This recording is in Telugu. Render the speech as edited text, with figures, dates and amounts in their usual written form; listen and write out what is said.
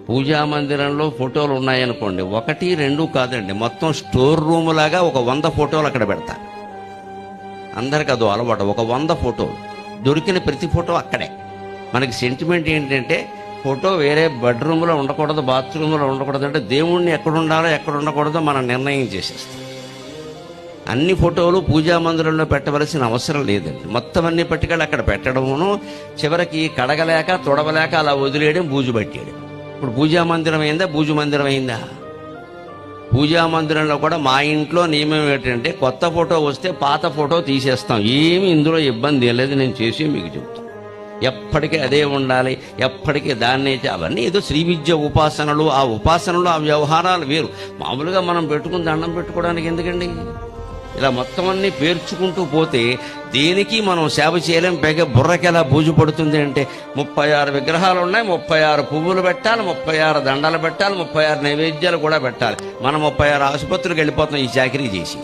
పూజా మందిరంలో ఫోటోలు ఉన్నాయనుకోండి, 1, 2 కాదండి, మొత్తం స్టోర్ రూమ్ లాగా ఒక 100 ఫోటోలు అక్కడ పెడతా. అందరికి అదో అలవాటు, ఒక 100 ఫోటోలు, దొరికిన ప్రతి ఫోటో అక్కడే. మనకి సెంటిమెంట్ ఏంటంటే ఫోటో వేరే బెడ్రూమ్లో ఉండకూడదు, బాత్రూంలో ఉండకూడదు, అంటే దేవుణ్ణి ఎక్కడ ఉండాలో ఎక్కడ ఉండకూడదో మనం నిర్ణయం చేసేస్తాం. అన్ని ఫోటోలు పూజా మందిరంలో పెట్టవలసిన అవసరం లేదండి. మొత్తం అన్ని పట్టుకెళ్ళి అక్కడ పెట్టడమును, చివరికి కడగలేక తొడవలేక అలా వదిలేయడం, బూజు పట్టేయడం. ఇప్పుడు పూజా మందిరం అయిందా, బూజు మందిరం అయిందా? పూజా మందిరంలో కూడా మా ఇంట్లో నియమం ఏంటంటే కొత్త ఫోటో వస్తే పాత ఫోటో తీసేస్తాం. ఏమి ఇందులో ఇబ్బంది లేదు, నేను చేసి మీకు చెప్తాను. ఎప్పటికీ అదే ఉండాలి, ఎప్పటికీ దాన్నే. అవన్నీ ఏదో శ్రీ విద్య ఉపాసనలు, ఆ ఉపాసనలు ఆ వ్యవహారాలు వేరు. మామూలుగా మనం పెట్టుకుని దండం పెట్టుకోవడానికి ఎందుకండి? ఇలా మొత్తం అన్నీ పేర్చుకుంటూ పోతే దేనికి మనం సేవ చేయలేం. పైగా బుర్రకి ఎలా బూజు పడుతుంది అంటే 36 విగ్రహాలు ఉన్నాయి, 36 పువ్వులు పెట్టాలి, 36 దండలు పెట్టాలి, 36 నైవేద్యాలు కూడా పెట్టాలి. మనం 36 ఆసుపత్రికి వెళ్ళిపోతాం ఈ చాకరీ చేసి.